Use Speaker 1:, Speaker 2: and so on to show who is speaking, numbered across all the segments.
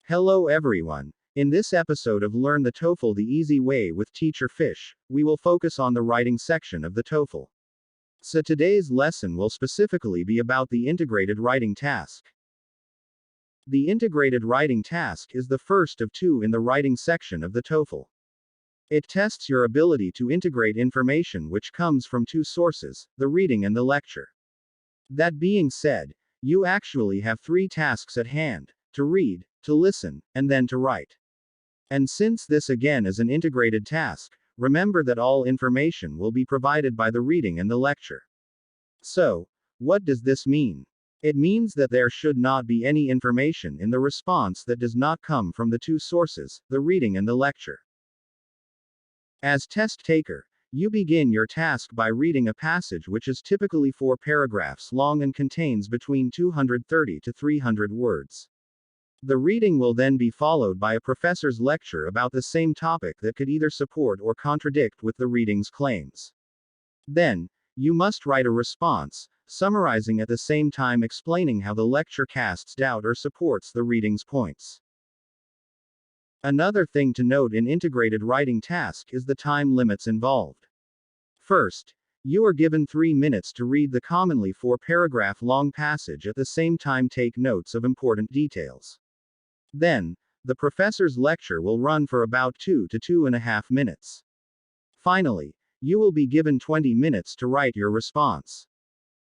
Speaker 1: Hello everyone. In this episode of Learn the TOEFL the Easy Way with Teacher Fish, we will focus on the writing section of the TOEFL. So today's lesson will specifically be about the integrated writing task. The integrated writing task is the first of two in the writing section of the TOEFL. It tests your ability to integrate information which comes from two sources, the reading and the lecture. That being said, you actually have three tasks at hand: to read, to listen, and then to write. And since this again is an integrated task, remember that all information will be provided by the reading and the lecture. So, what does this mean? It means that there should not be any information in the response that does not come from the two sources, the reading and the lecture. As test taker, you begin your task by reading a passage which is typically 4 paragraphs long and contains between 230 to 300 words. The reading will then be followed by a professor's lecture about the same topic that could either support or contradict with the reading's claims. Then, you must write a response, summarizing at the same time explaining how the lecture casts doubt or supports the reading's points. Another thing to note in integrated writing task is the time limits involved. First, you are given 3 minutes to read the commonly 4-paragraph long passage, at the same time take notes of important details. Then, the professor's lecture will run for about 2 to 2.5 minutes. Finally, you will be given 20 minutes to write your response.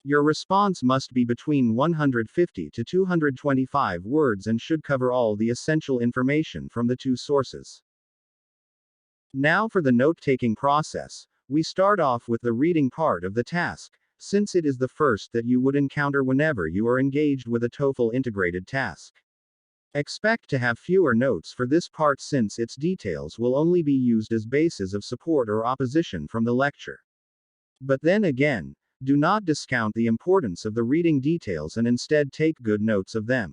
Speaker 1: Your response must be between 150 to 225 words and should cover all the essential information from the two sources. Now for the note-taking process, we start off with the reading part of the task, since it is the first that you would encounter whenever you are engaged with a TOEFL integrated task. Expect to have fewer notes for this part since its details will only be used as bases of support or opposition from the lecture. But then again, do not discount the importance of the reading details and instead take good notes of them.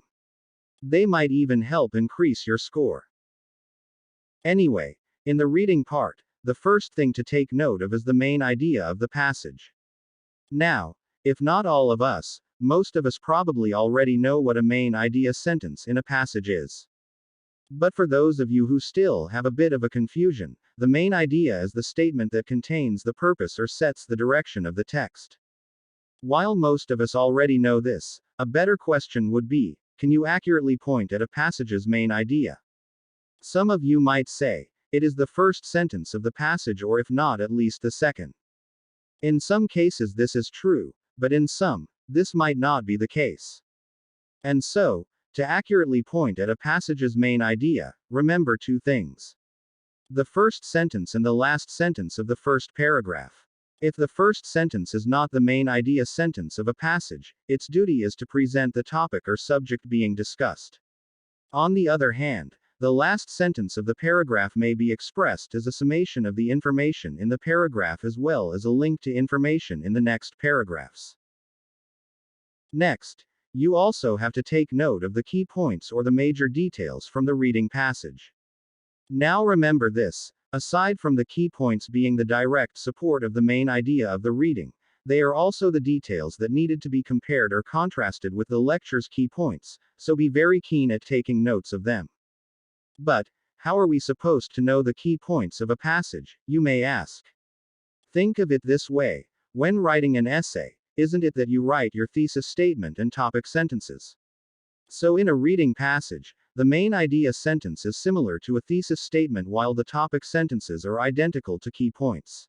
Speaker 1: They might even help increase your score. Anyway, in the reading part, the first thing to take note of is the main idea of the passage. Now, if not all of us, most of us probably already know what a main idea sentence in a passage is. But for those of you who still have a bit of a confusion, the main idea is the statement that contains the purpose or sets the direction of the text. While most of us already know this, a better question would be, can you accurately point at a passage's main idea? Some of you might say, it is the first sentence of the passage, or if not at least the second. In some cases this is true, but in some, this might not be the case. And so, to accurately point at a passage's main idea, remember two things: the first sentence and the last sentence of the first paragraph. If the first sentence is not the main idea sentence of a passage, its duty is to present the topic or subject being discussed. On the other hand, the last sentence of the paragraph may be expressed as a summation of the information in the paragraph as well as a link to information in the next paragraphs. Next, you also have to take note of the key points or the major details from the reading passage. Now remember this, aside from the key points being the direct support of the main idea of the reading, they are also the details that needed to be compared or contrasted with the lecture's key points, so be very keen at taking notes of them. But, how are we supposed to know the key points of a passage, you may ask? Think of it this way: when writing an essay, isn't it that you write your thesis statement and topic sentences? So in a reading passage, the main idea sentence is similar to a thesis statement while the topic sentences are identical to key points.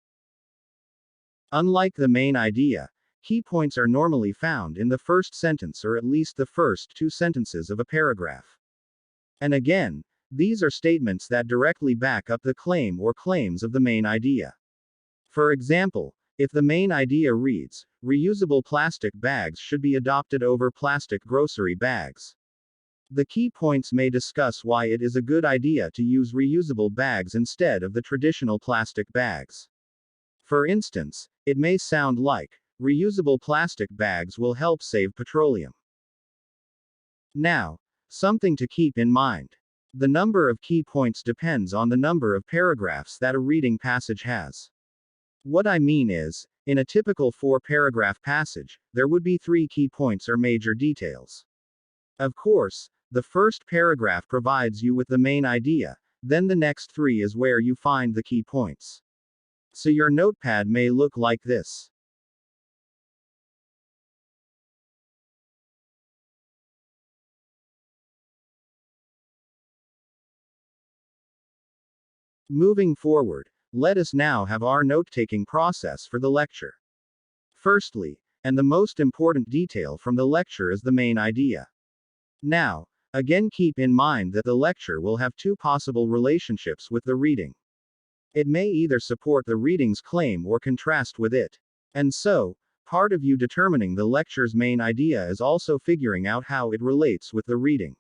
Speaker 1: Unlike the main idea, key points are normally found in the first sentence or at least the first 2 sentences of a paragraph. And again, these are statements that directly back up the claim or claims of the main idea. For example, if the main idea reads, "Reusable plastic bags should be adopted over plastic grocery bags," the key points may discuss why it is a good idea to use reusable bags instead of the traditional plastic bags. For instance, it may sound like, "Reusable plastic bags will help save petroleum." Now, something to keep in mind: the number of key points depends on the number of paragraphs that a reading passage has. What I mean is, in a typical 4-paragraph passage, there would be 3 key points or major details. Of course, The first paragraph provides you with the main idea, then the next three is where you find the key points. So your notepad may look like this. Moving forward, let us now have our note-taking process for the lecture. Firstly, and the most important detail from the lecture is the main idea. Now, again keep in mind that the lecture will have two possible relationships with the reading. It may either support the reading's claim or contrast with it. And so, part of you determining the lecture's main idea is also figuring out how it relates with the reading.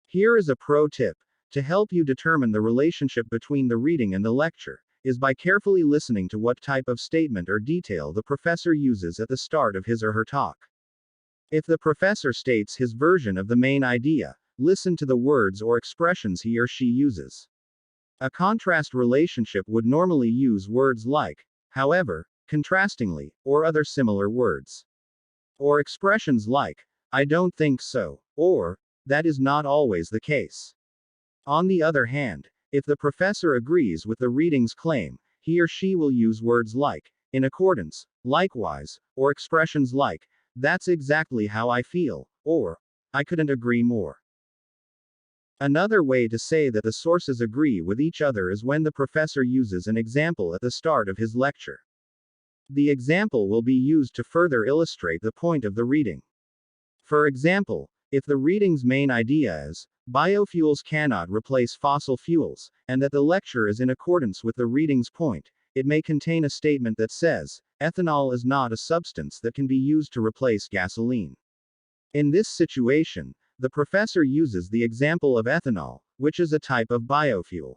Speaker 1: Here is a pro tip. To help you determine the relationship between the reading and the lecture, is by carefully listening to what type of statement or detail the professor uses at the start of his or her talk. If the professor states his version of the main idea, listen to the words or expressions he or she uses. A contrast relationship would normally use words like, however, contrastingly, or other similar words. Or expressions like, I don't think so, or, that is not always the case. On the other hand, if the professor agrees with the reading's claim, he or she will use words like, in accordance, likewise, or expressions like, that's exactly how I feel, or, I couldn't agree more. Another way to say that the sources agree with each other is when the professor uses an example at the start of his lecture. The example will be used to further illustrate the point of the reading. For example, if the reading's main idea is, biofuels cannot replace fossil fuels, and that the lecture is in accordance with the reading's point, it may contain a statement that says, ethanol is not a substance that can be used to replace gasoline. In this situation, the professor uses the example of ethanol, which is a type of biofuel.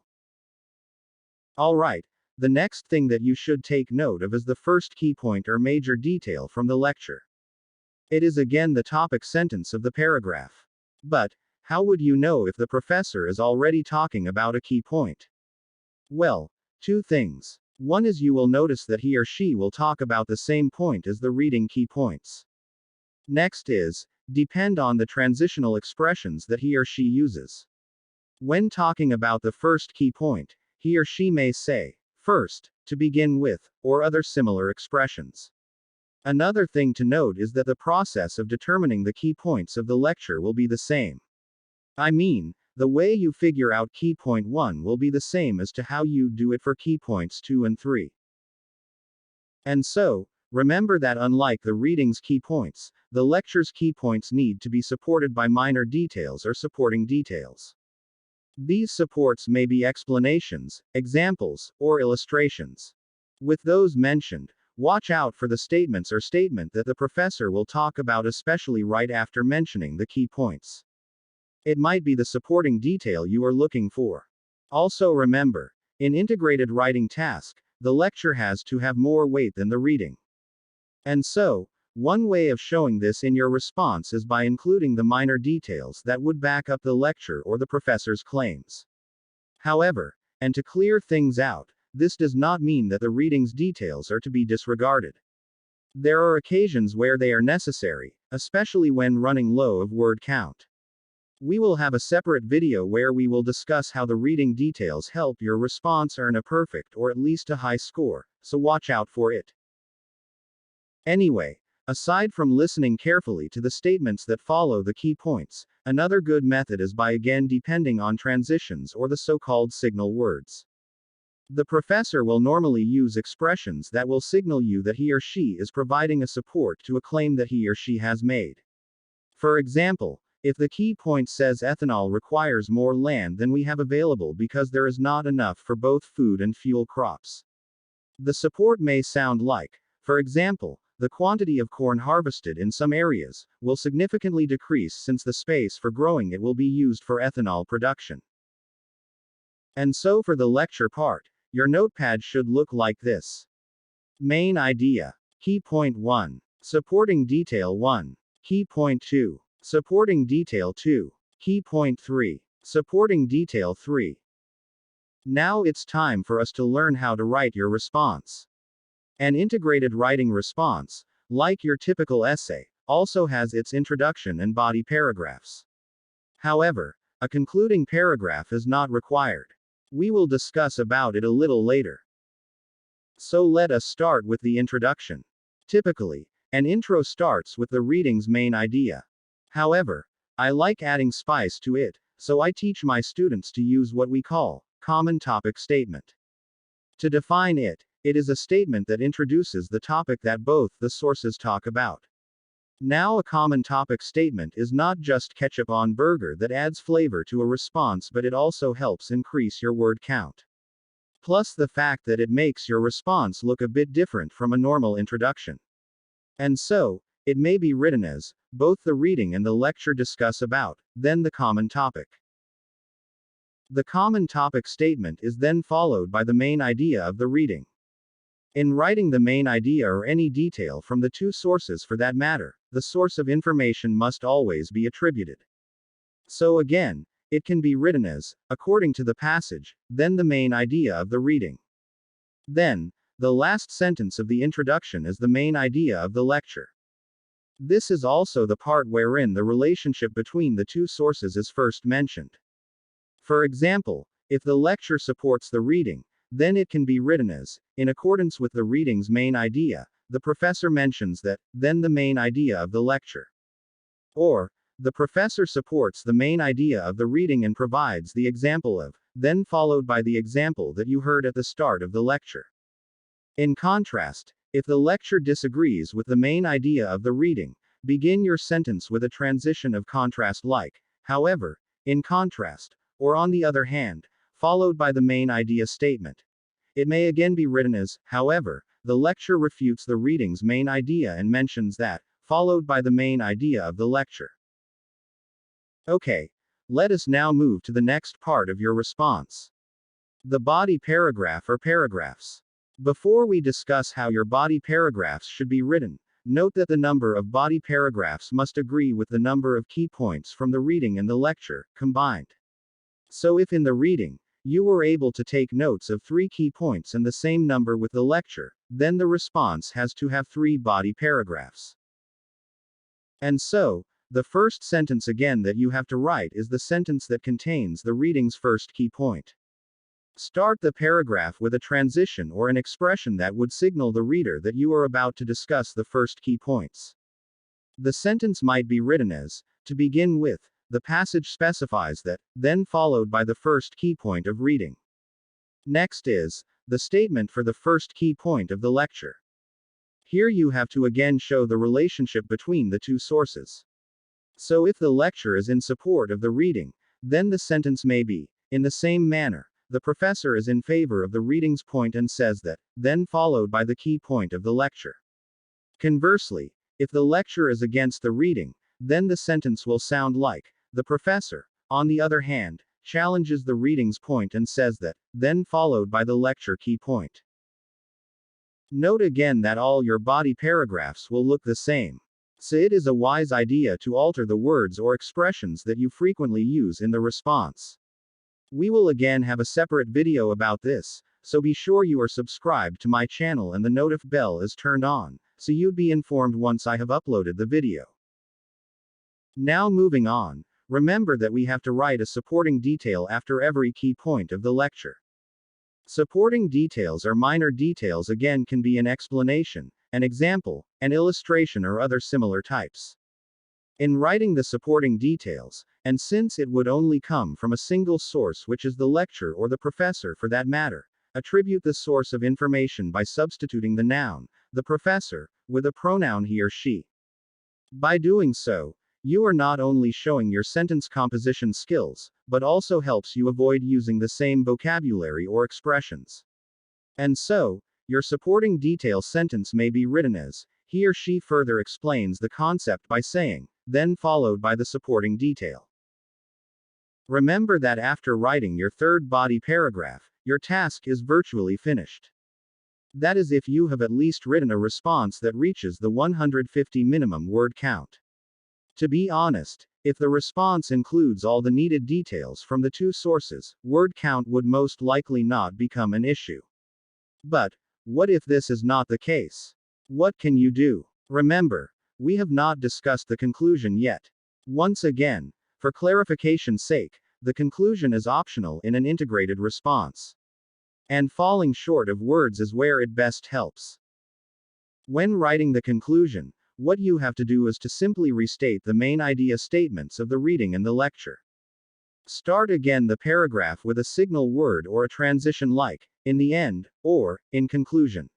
Speaker 1: Alright, the next thing that you should take note of is the first key point or major detail from the lecture. It is again the topic sentence of the paragraph. But, how would you know if the professor is already talking about a key point? Well, two things. One is you will notice that he or she will talk about the same point as the reading key points. Next is, depend on the transitional expressions that he or she uses. When talking about the first key point, he or she may say, first, to begin with, or other similar expressions. Another thing to note is that the process of determining the key points of the lecture will be the same. I mean, the way you figure out key point 1 will be the same as to how you do it for key points 2 and 3. And so, remember that unlike the reading's key points, the lecture's key points need to be supported by minor details or supporting details. These supports may be explanations, examples, or illustrations. With those mentioned, watch out for the statements or statement that the professor will talk about, especially right after mentioning the key points. It might be the supporting detail you are looking for. Also remember, in integrated writing task, the lecture has to have more weight than the reading. And so, one way of showing this in your response is by including the minor details that would back up the lecture or the professor's claims. However, and to clear things out, this does not mean that the reading's details are to be disregarded. There are occasions where they are necessary, especially when running low of word count. We will have a separate video where we will discuss how the reading details help your response earn a perfect or at least a high score, so watch out for it. Anyway, aside from listening carefully to the statements that follow the key points, another good method is by again depending on transitions or the so-called signal words. The professor will normally use expressions that will signal you that he or she is providing a support to a claim that he or she has made. For example, if the key point says ethanol requires more land than we have available because there is not enough for both food and fuel crops. The support may sound like, for example, the quantity of corn harvested in some areas will significantly decrease since the space for growing it will be used for ethanol production. And so for the lecture part, your notepad should look like this. Main idea. Key point 1. Supporting detail 1. Key point 2. Supporting detail 2. Key point 3. Supporting detail 3. Now it's time for us to learn how to write your response. An integrated writing response, like your typical essay, also has its introduction and body paragraphs. However, a concluding paragraph is not required. We will discuss about it a little later. So let us start with the introduction. Typically, an intro starts with the reading's main idea. However, I like adding spice to it, so I teach my students to use what we call common topic statement. To define it, it is a statement that introduces the topic that both the sources talk about. Now, a common topic statement is not just ketchup on burger that adds flavor to a response, but it also helps increase your word count. Plus the fact that it makes your response look a bit different from a normal introduction. And so, it may be written as, both the reading and the lecture discuss about, then the common topic. The common topic statement is then followed by the main idea of the reading. In writing the main idea or any detail from the two sources for that matter, the source of information must always be attributed. So again, it can be written as, according to the passage, then the main idea of the reading. Then, the last sentence of the introduction is the main idea of the lecture. This is also the part wherein the relationship between the two sources is first mentioned. For example, if the lecture supports the reading, then it can be written as, in accordance with the reading's main idea, the professor mentions that, then the main idea of the lecture. Or, the professor supports the main idea of the reading and provides the example of, then followed by the example that you heard at the start of the lecture. In contrast, if the lecture disagrees with the main idea of the reading, begin your sentence with a transition of contrast like, however, in contrast, or on the other hand, followed by the main idea statement. It may again be written as, however, the lecture refutes the reading's main idea and mentions that, followed by the main idea of the lecture. Okay, let us now move to the next part of your response. The body paragraph or paragraphs. Before we discuss how your body paragraphs should be written, note that the number of body paragraphs must agree with the number of key points from the reading and the lecture, combined. So if in the reading, you were able to take notes of 3 key points and the same number with the lecture, then the response has to have 3 body paragraphs. And so, the first sentence again that you have to write is the sentence that contains the reading's first key point. Start the paragraph with a transition or an expression that would signal the reader that you are about to discuss the first key points. The sentence might be written as, to begin with, the passage specifies that, then followed by the first key point of reading. Next is, the statement for the first key point of the lecture. Here you have to again show the relationship between the two sources. So if the lecture is in support of the reading, then the sentence may be, in the same manner, the professor is in favor of the reading's point and says that, then followed by the key point of the lecture. Conversely, if the lecture is against the reading, then the sentence will sound like, the professor, on the other hand, challenges the reading's point and says that, then followed by the lecture key point. Note again that all your body paragraphs will look the same. So it is a wise idea to alter the words or expressions that you frequently use in the response. We will again have a separate video about this, so be sure you are subscribed to my channel and the notif bell is turned on, so you'd be informed once I have uploaded the video. Now moving on, remember that we have to write a supporting detail after every key point of the lecture. Supporting details or minor details again can be an explanation, an example, an illustration or other similar types. In writing the supporting details, and since it would only come from a single source which is the lecture or the professor for that matter, attribute the source of information by substituting the noun, the professor, with a pronoun he or she. By doing so, you are not only showing your sentence composition skills, but also helps you avoid using the same vocabulary or expressions. And so, your supporting detail sentence may be written as, he or she further explains the concept by saying, then followed by the supporting detail. Remember that after writing your third body paragraph, your task is virtually finished. That is if you have at least written a response that reaches the 150 minimum word count. To be honest, if the response includes all the needed details from the two sources, word count would most likely not become an issue. But, what if this is not the case? What can you do? Remember, we have not discussed the conclusion yet. Once again, For clarification's sake, the conclusion is optional in an integrated response. And falling short of words is where it best helps. When writing the conclusion, what you have to do is to simply restate the main idea statements of the reading and the lecture. Start again the paragraph with a signal word or a transition like, in the end, or, in conclusion.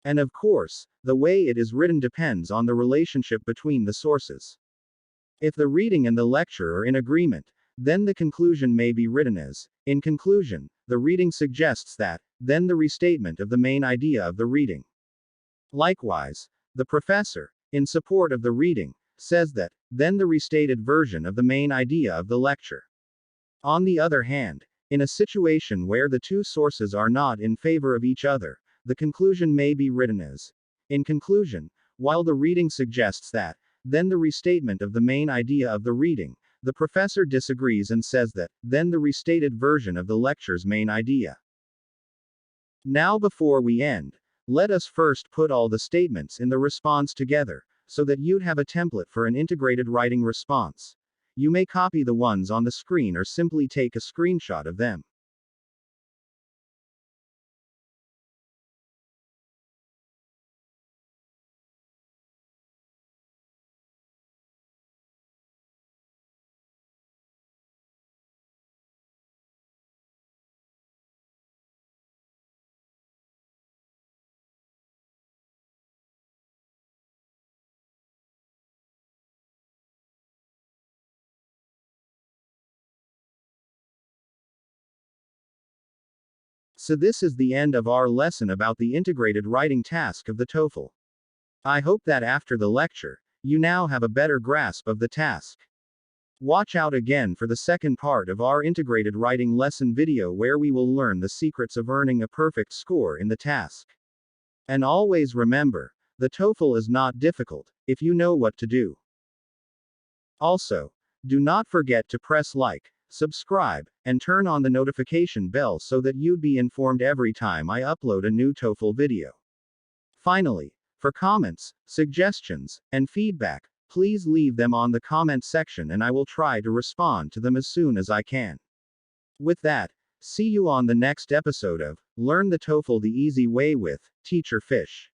Speaker 1: And of course, the way it is written depends on the relationship between the sources. If the reading and the lecture are in agreement, then the conclusion may be written as, in conclusion, the reading suggests that, then the restatement of the main idea of the reading. Likewise, the professor, in support of the reading, says that, then the restated version of the main idea of the lecture. On the other hand, in a situation where the two sources are not in favor of each other, the conclusion may be written as, in conclusion, while the reading suggests that, then the restatement of the main idea of the reading, the professor disagrees and says that, then the restated version of the lecture's main idea. Now before we end, let us first put all the statements in the response together, so that you'd have a template for an integrated writing response. You may copy the ones on the screen or simply take a screenshot of them. So this is the end of our lesson about the integrated writing task of the TOEFL. I hope that after the lecture, you now have a better grasp of the task. Watch out again for the second part of our integrated writing lesson video where we will learn the secrets of earning a perfect score in the task. And always remember, the TOEFL is not difficult, if you know what to do. Also, do not forget to press like, subscribe, and turn on the notification bell so that you'd be informed every time I upload a new TOEFL video. Finally, for comments, suggestions, and feedback, please leave them on the comment section and I will try to respond to them as soon as I can. With that, see you on the next episode of Learn the TOEFL the Easy Way with Teacher Fish.